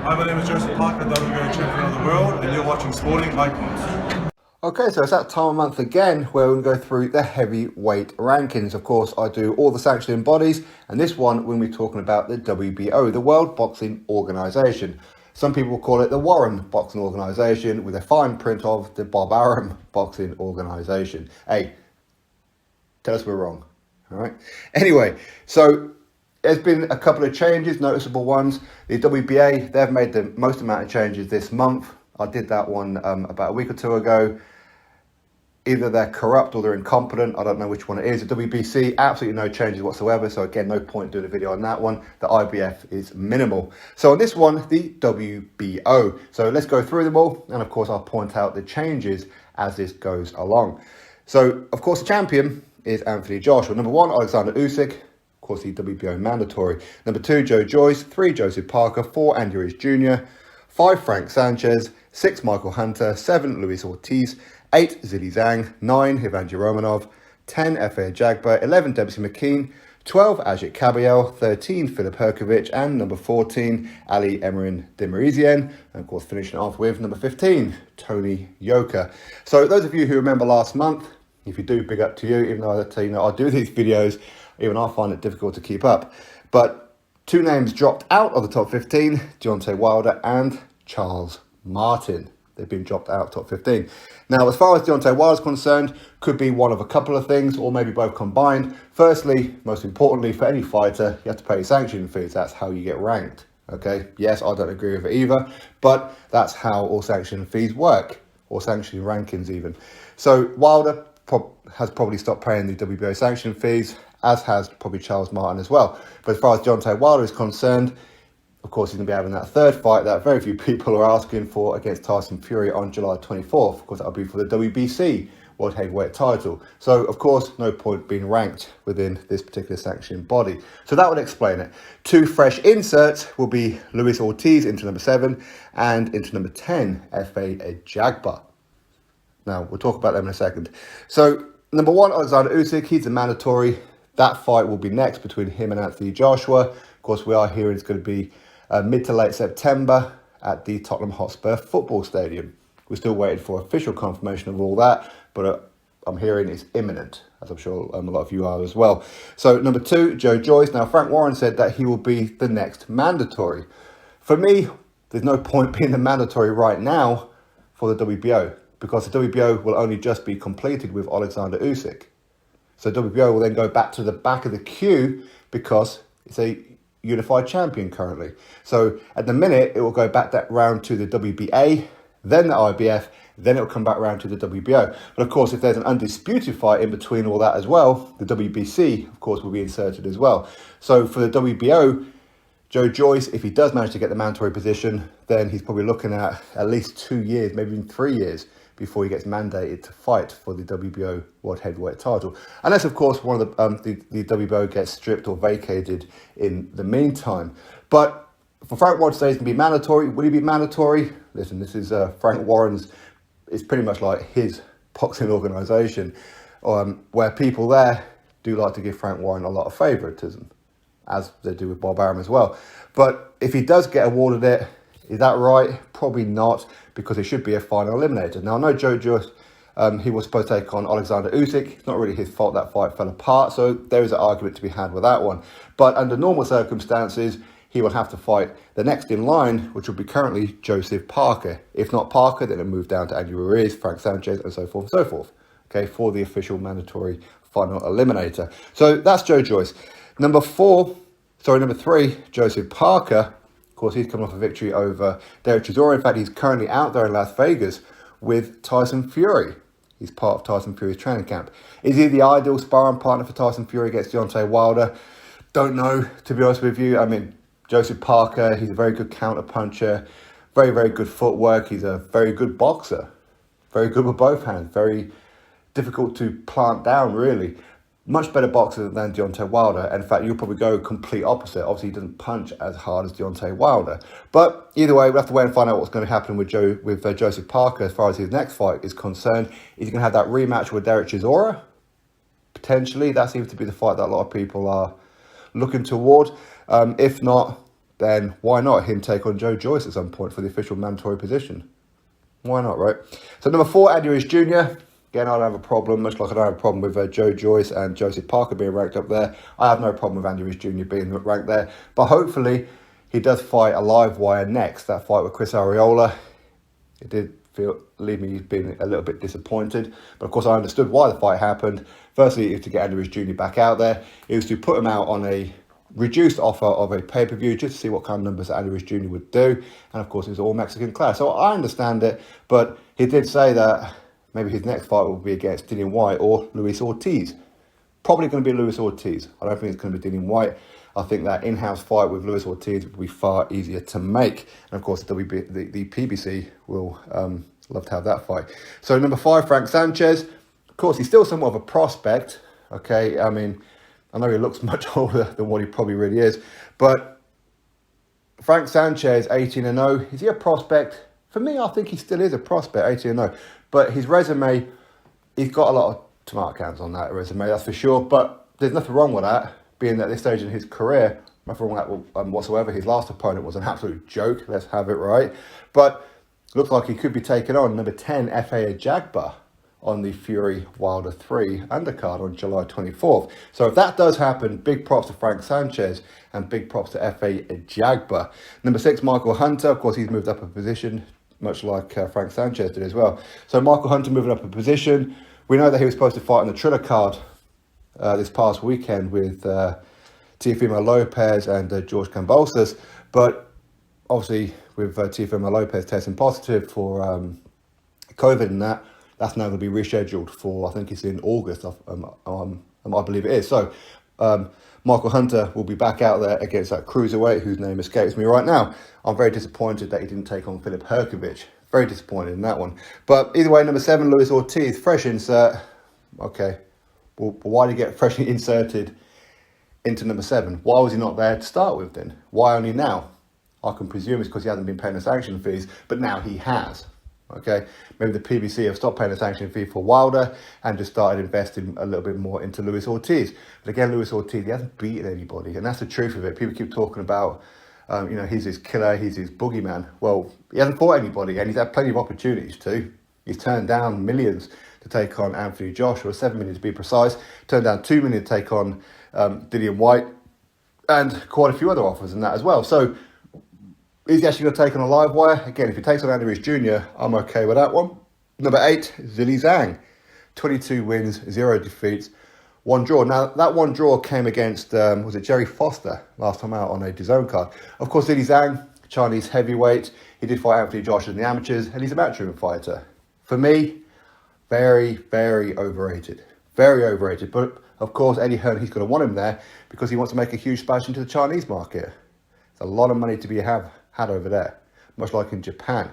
Hi, my name is Joseph Parker, WBO champion of the world, and you're watching Sporting Icons. Okay, so it's that time of month again where we're going to go through the heavyweight rankings. Of course, I do all the sanctioning bodies, and this one we'll be talking about the WBO, the World Boxing Organization. Some people call it the Warren Boxing Organization, with a fine print of the Bob Arum Boxing Organization. Hey, tell us we're wrong, all right? Anyway, so there's been a couple of changes, noticeable ones. The WBA, they've made the most amount of changes this month. I did that one about a week or two ago. Either they're corrupt or they're incompetent. I don't know which one it is. The WBC, absolutely no changes whatsoever. So again, no point doing a video on that one. The IBF is minimal. So on this one, the WBO. So let's go through them all. And of course, I'll point out the changes as this goes along. So of course, the champion is Anthony Joshua. Number 1, Alexander Usyk. Of course, the WBO mandatory. Number 2, Joe Joyce. 3, Joseph Parker. 4, Andy Ruiz Jr. 5, Frank Sanchez. 6, Michael Hunter. 7, Luis Ortiz. 8, Zili Zhang. 9, Evander Romanov. 10, Efe Ajagba. 11, Dempsey McKean. 12, Ajit Kabayel. 13, Filip Herkovic. And number 14, Ali Emrin Demirizien. And of course, finishing off with number 15, Tony Yoka. So those of you who remember last month, if you do, big up to you, even though I do these videos, even I find it difficult to keep up. But 2 names dropped out of the top 15, Deontay Wilder and Charles Martin. They've been dropped out of top 15. Now, as far as Deontay Wilder is concerned, could be one of a couple of things, or maybe both combined. Firstly, most importantly, for any fighter, you have to pay sanctioning fees. That's how you get ranked. Okay, yes, I don't agree with it either, but that's how all sanctioning fees work, or sanctioning rankings even. So Wilder has probably stopped paying the WBO sanction fees, as has probably Charles Martin as well. But as far as Deontay Wilder is concerned, of course, he's going to be having that third fight that very few people are asking for against Tyson Fury on July 24th. Of course, that'll be for the WBC World Heavyweight title. So, of course, no point being ranked within this particular sanctioning body. So that would explain it. 2 fresh inserts will be Luis Ortiz into number 7 and into number 10, Efe Ajagba. Now, we'll talk about them in a second. So, number 1, Alexander Usyk, he's a mandatory. That fight will be next between him and Anthony Joshua. Of course, we are hearing it's going to be mid to late September at the Tottenham Hotspur football stadium. We're still waiting for official confirmation of all that, but I'm hearing it's imminent, as I'm sure a lot of you are as well. So, number 2, Joe Joyce. Now, Frank Warren said that he will be the next mandatory. For me, there's no point being the mandatory right now for the WBO, because the WBO will only just be completed with Alexander Usyk. So WBO will then go back to the back of the queue because it's a unified champion currently. So at the minute, it will go back that round to the WBA, then the IBF, then it will come back round to the WBO. But of course, if there's an undisputed fight in between all that as well, the WBC, of course, will be inserted as well. So for the WBO, Joe Joyce, if he does manage to get the mandatory position, then he's probably looking at least 2 years, maybe even 3 years, before he gets mandated to fight for the WBO World Heavyweight title. Unless, of course, one of the WBO gets stripped or vacated in the meantime. But for Frank Warren to say he's going to be mandatory, will he be mandatory? Listen, this is Frank Warren's, it's pretty much like his boxing organisation, where people there do like to give Frank Warren a lot of favouritism, as they do with Bob Arum as well. But if he does get awarded it, is that right? Probably not, because it should be a final eliminator. Now, I know Joe Joyce, he was supposed to take on Alexander Usyk. It's not really his fault that fight fell apart, so there is an argument to be had with that one. But under normal circumstances, he will have to fight the next in line, which will be currently Joseph Parker. If not Parker, then it'll move down to Andy Ruiz, Frank Sanchez, and so forth and so forth, okay, for the official mandatory final eliminator. So that's Joe Joyce. Number 3, Joseph Parker. Of course, he's coming off a victory over Derek Chisora. In fact, he's currently out there in Las Vegas with Tyson Fury. He's part of Tyson Fury's training camp. Is he the ideal sparring partner for Tyson Fury against Deontay Wilder? Don't know, to be honest with you. I mean, Joseph Parker, he's a very good counter puncher, very, very good footwork. He's a very good boxer, very good with both hands, very difficult to plant down, really. Much better boxer than Deontay Wilder. In fact, you'll probably go complete opposite. Obviously, he doesn't punch as hard as Deontay Wilder. But either way, we'll have to wait and find out what's going to happen with Joseph Parker as far as his next fight is concerned. Is he going to have that rematch with Derek Chisora? Potentially. That seems to be the fight that a lot of people are looking toward. If not, then why not him take on Joe Joyce at some point for the official mandatory position? Why not, right? So number 4, Andy Ruiz Jr. Again, I don't have a problem, much like I don't have a problem with Joe Joyce and Joseph Parker being ranked up there. I have no problem with Andy Ruiz Jr. being ranked there. But hopefully, he does fight a live wire next. That fight with Chris Arreola, it did leave me being a little bit disappointed. But of course, I understood why the fight happened. Firstly, it was to get Andy Ruiz Jr. back out there. It was to put him out on a reduced offer of a pay-per-view just to see what kind of numbers Andy Ruiz Jr. would do. And of course, it was all Mexican class. So I understand it. But he did say that maybe his next fight will be against Dillian Whyte or Luis Ortiz. Probably going to be Luis Ortiz. I don't think it's going to be Dillian Whyte. I think that in-house fight with Luis Ortiz would be far easier to make. And of course, the PBC will love to have that fight. So number 5, Frank Sanchez. Of course, he's still somewhat of a prospect. Okay, I mean, I know he looks much older than what he probably really is. But Frank Sanchez, 18-0. Is he a prospect? For me, I think he still is a prospect, 18-0. But his resume, he's got a lot of tomato cans on that resume, that's for sure. But there's nothing wrong with that, being at this stage in his career. Nothing wrong with that whatsoever. His last opponent was an absolute joke, let's have it right. But looks like he could be taking on number 10, F.A. Ajagba, on the Fury Wilder 3 undercard on July 24th. So if that does happen, big props to Frank Sanchez and big props to F.A. Ajagba. Number 6, Michael Hunter. Of course, he's moved up a position, much like Frank Sanchez did as well. So Michael Hunter moving up a position. We know that he was supposed to fight on the Triller card this past weekend with Teofimo Lopez and George Kambosos. But obviously, with Teofimo Lopez testing positive for COVID and that's now going to be rescheduled for, I think it's in August, I believe it is. So Michael Hunter will be back out there against that cruiserweight whose name escapes me right now. I'm very disappointed that he didn't take on Filip Hrgović. Very disappointed in that one. But either way, number 7, Luis Ortiz, fresh insert. Okay, well, why did he get freshly inserted into number 7? Why was he not there to start with then? Why only now? I can presume it's because he hasn't been paying the sanction fees, but now he has. Okay, maybe the PBC have stopped paying the sanction fee for Wilder and just started investing a little bit more into Luis Ortiz. But again, Luis Ortiz, he hasn't beaten anybody, and that's the truth of it. People keep talking about, he's his killer, he's his boogeyman. Well, he hasn't fought anybody, and he's had plenty of opportunities to. He's turned down millions to take on Anthony Joshua, 7 million to be precise. Turned down 2 million to take on Dillian Whyte, and quite a few other offers in that as well. So, is he actually going to take on a live wire? Again, if he takes on Andy Ruiz Jr., I'm okay with that one. Number 8, Zhilei Zhang. 22 wins, 0 defeats, 1 draw. Now, that 1 draw came against, was it Jerry Foster, last time out on a DAZN card. Of course, Zhilei Zhang, Chinese heavyweight. He did fight Anthony Joshua in the amateurs, and he's a matchroom fighter. For me, very, very overrated. Very overrated. But, of course, Eddie Hearn, he's going to want him there because he wants to make a huge splash into the Chinese market. It's a lot of money to be had over there, much like in Japan.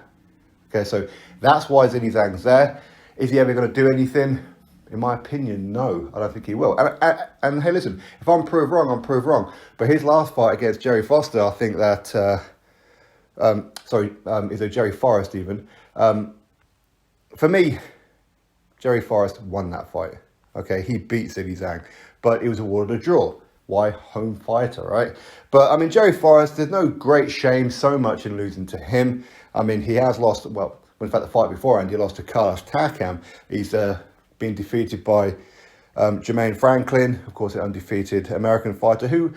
Okay, so that's why Zhilei Zhang's there. Is he ever going to do anything? In my opinion, no. I don't think he will. And hey, listen, if I'm proved wrong, I'm proved wrong. But his last fight against Jerry Foster, I think that, is it Jerry Forrest even? For me, Jerry Forrest won that fight. Okay, he beat Zhilei Zhang, but it was awarded a draw. Why? Home fighter, right? But, I mean, Jerry Forrest, there's no great shame so much in losing to him. I mean, he has lost, well, in fact, the fight beforehand, he lost to Carlos Takam. He's been defeated by Jermaine Franklin, of course, an undefeated American fighter, who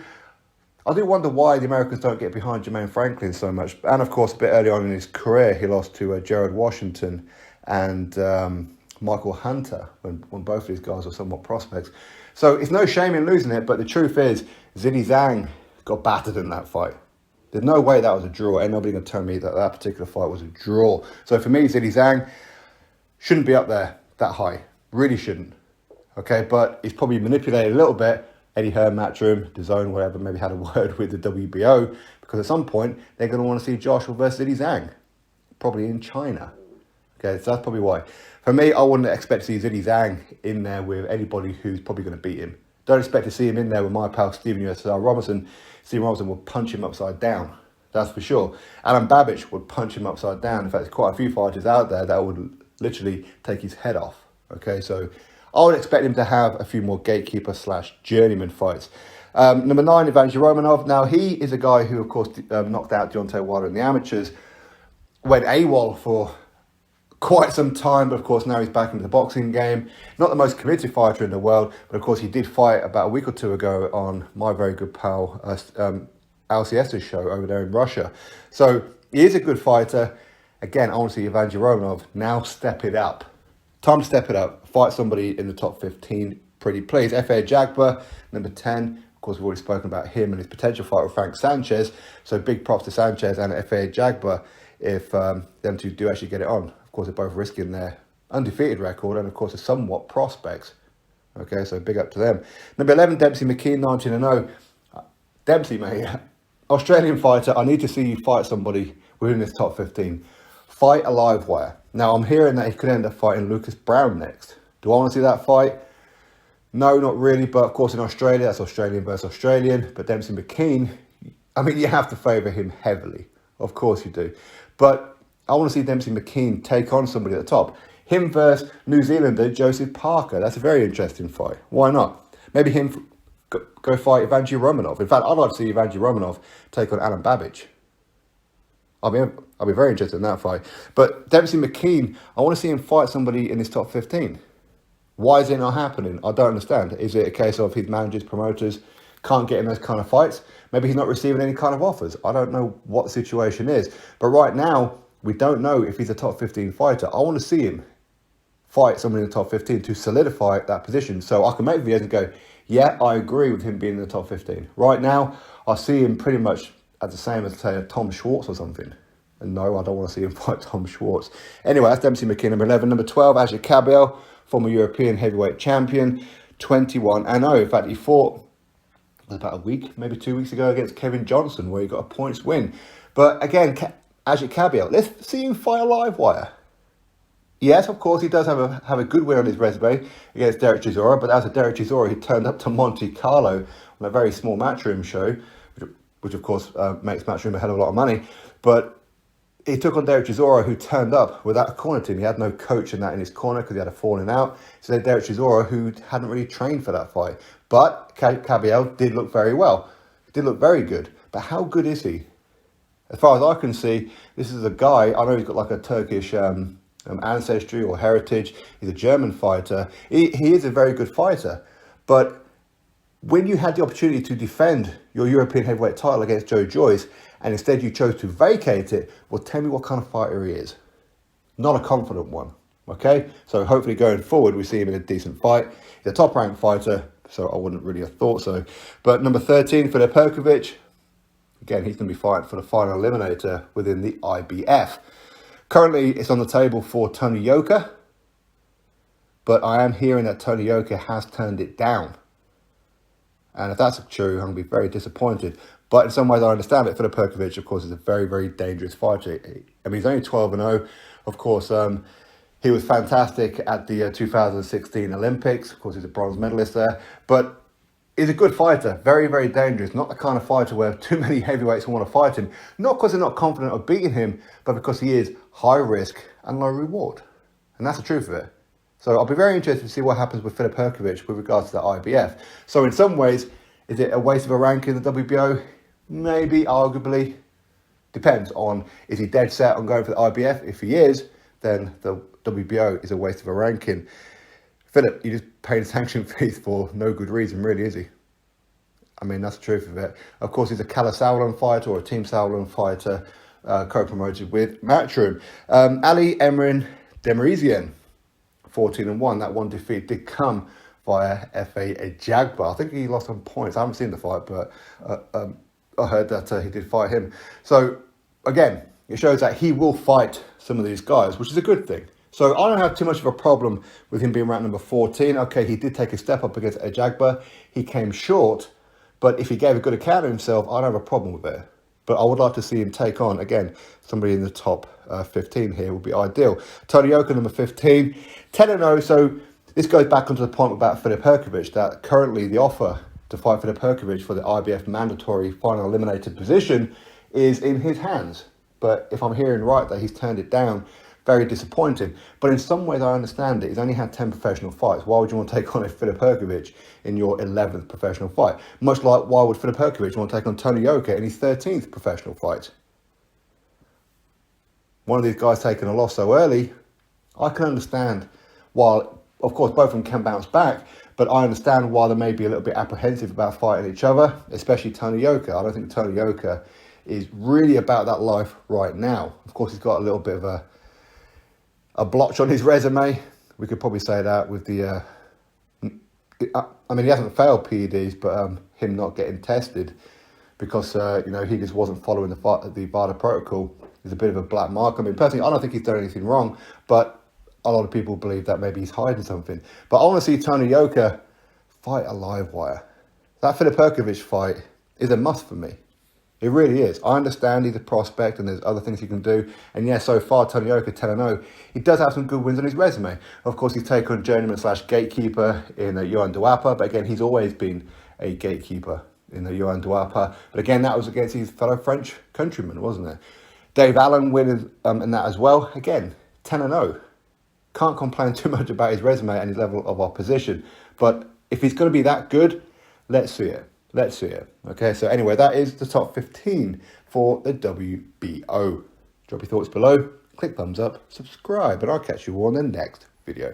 I do wonder why the Americans don't get behind Jermaine Franklin so much. And, of course, a bit early on in his career, he lost to Jared Washington and Michael Hunter, when both of these guys were somewhat prospects. So it's no shame in losing it, but the truth is, Zhilei Zhang got battered in that fight. There's no way that was a draw. Ain't nobody going to tell me that that particular fight was a draw. So for me, Zhilei Zhang shouldn't be up there that high. Really shouldn't. Okay, but he's probably manipulated a little bit. Eddie Hearn, Matchroom, DAZN, whatever, maybe had a word with the WBO, because at some point, they're going to want to see Joshua versus Zhilei Zhang. Probably in China. Okay, so that's probably why. For me, I wouldn't expect to see Zhilei Zhang in there with anybody who's probably going to beat him. Don't expect to see him in there with my pal Stephen USSR Robinson. Stephen Robinson will punch him upside down. That's for sure. Alan Babbage would punch him upside down. In fact, there's quite a few fighters out there that would literally take his head off. Okay, so I would expect him to have a few more gatekeeper / journeyman fights. Number 9, Evangelos Romanov. Now, he is a guy who, of course, knocked out Deontay Wilder in the amateurs, went AWOL for quite some time, but of course now he's back into the boxing game. Not the most committed fighter in the world, but of course he did fight about a week or two ago on my very good pal Alciesta's show over there in Russia. So he is a good fighter. Again, I want to see Evangelos Romanov now step it up. Time to step it up. Fight somebody in the top 15, pretty please. F.A. Jagba, number 10. Of course, we've already spoken about him and his potential fight with Frank Sanchez. So big props to Sanchez and F.A. Jagba if them two do actually get it on. Of course, they're both risking their undefeated record and, of course, are somewhat prospects. Okay, so big up to them. Number 11, Dempsey McKean, 19-0. Dempsey, mate, Australian fighter, I need to see you fight somebody within this top 15. Fight a live wire. Now, I'm hearing that he could end up fighting Lucas Brown next. Do I want to see that fight? No, not really, but of course in Australia, that's Australian versus Australian. But Dempsey McKean, I mean, you have to favour him heavily. Of course you do. But I want to see Dempsey McKean take on somebody at the top. Him versus New Zealander Joseph Parker. That's a very interesting fight. Why not? Maybe him go fight Evangelos Romanov. In fact, I'd like to see Evangelos Romanov take on Alan Babbage. I'll be very interested in that fight. But Dempsey McKean, I want to see him fight somebody in his top 15. Why is it not happening? I don't understand. Is it a case of his managers, promoters can't get him those kind of fights? Maybe he's not receiving any kind of offers. I don't know what the situation is. But right now, we don't know if he's a top 15 fighter. I want to see him fight someone in the top 15 to solidify that position. So I can make videos and go, yeah, I agree with him being in the top 15. Right now, I see him pretty much as the same as, say, Tom Schwartz or something. And no, I don't want to see him fight Tom Schwartz. Anyway, that's Dempsey McKean, number 11. Number 12, Asher Cabiel, former European heavyweight champion, 21-0. In fact, he fought about a week, maybe 2 weeks ago against Kevin Johnson, where he got a points win. But again, Asher Cabiel, let's see him fight a live wire. Yes, of course, he does have a good win on his resume against Derek Chisora, but as a Derek Chisora, he turned up to Monte Carlo on a very small Matchroom show, which of course makes Matchroom a hell of a lot of money. But he took on Derek Chisora, who turned up without a corner team. He had no coach in his corner because he had a falling out. So Derek Chisora, who hadn't really trained for that fight. But Cabiel did look very well. He did look very good. But how good is he? As far as I can see, this is a guy, I know he's got like a Turkish ancestry or heritage. He's a German fighter. He is a very good fighter. But when you had the opportunity to defend your European heavyweight title against Joe Joyce, and instead you chose to vacate it, well, tell me what kind of fighter he is. Not a confident one, okay? So hopefully going forward, we see him in a decent fight. He's a top-ranked fighter, so I wouldn't really have thought so. But number 13, Filip Perkovic. Again, he's going to be fighting for the final eliminator within the IBF. Currently, it's on the table for Tony Yoka, but I am hearing that Tony Yoka has turned it down. And if that's true, I'm going to be very disappointed. But in some ways, I understand it. Filip Perkovic, of course, is a very, very dangerous fighter. I mean, he's only 12-0. Of course, he was fantastic at the 2016 Olympics. Of course, he's a bronze medalist there. But he's a good fighter. Very, very dangerous. Not the kind of fighter where too many heavyweights want to fight him. Not because they're not confident of beating him, but because he is high risk and low reward. And that's the truth of it. So I'll be very interested to see what happens with Filip Perkovic with regards to the IBF. So in some ways, is it a waste of a rank in the WBO? Maybe, arguably. Depends on, is he dead set on going for the IBF? If he is, then the WBO is a waste of a ranking. Philip, you're just paying sanction fees for no good reason, really, is he? I mean, that's the truth of it. Of course, he's a Calla Sauerland fighter or a Team Sauerland fighter, co-promoted with Matchroom. Ali Emrin Demirzian, 14-1. That one defeat did come via F.A. Jagba. I think he lost on points. I haven't seen the fight, but I heard that he did fight him. So, again, it shows that he will fight some of these guys, which is a good thing. So I don't have too much of a problem with him being ranked number 14. Okay, he did take a step up against Jagba. He came short, but if he gave a good account of himself, I don't have a problem with it. But I would like to see him take on, again, somebody in the top 15 here would be ideal. Tony Yoka, number 15, 10-0. So this goes back onto the point about Filip Perkovic, that currently the offer to fight Filip Perkovic for the IBF mandatory final eliminated position is in his hands. But if I'm hearing right that he's turned it down very disappointing. But in some ways, I understand it. He's only had 10 professional fights. Why would you want to take on a Filip Hrgović in your 11th professional fight? Much like, why would Filip Hrgović want to take on Tony Yoka in his 13th professional fight? One of these guys taking a loss so early, I can understand, while, of course, both of them can bounce back, but I understand why they may be a little bit apprehensive about fighting each other, especially Tony Yoka. I don't think Tony Yoka is really about that life right now. Of course, he's got a little bit of a blotch on his resume. We could probably say that with the... I mean, he hasn't failed PEDs, but him not getting tested because, he just wasn't following the VADA protocol is a bit of a black mark. I mean, personally, I don't think he's done anything wrong, but a lot of people believe that maybe he's hiding something. But I want to see Tony Yoka fight a live wire. That Filip Hrgović fight is a must for me. It really is. I understand he's a prospect and there's other things he can do. And yeah, so far, Tony Yoka 10-0. He does have some good wins on his resume. Of course, he's taken on journeyman/gatekeeper in Johan Duapa. But again, he's always been a gatekeeper in Johan Duapa. But again, that was against his fellow French countryman, wasn't it? Dave Allen winning in that as well. Again, 10-0. Can't complain too much about his resume and his level of opposition. But if he's going to be that good, let's see it. Let's see it. Okay, so anyway, that is the top 15 for the WBO. Drop your thoughts below, click thumbs up, subscribe, and I'll catch you all in the next video.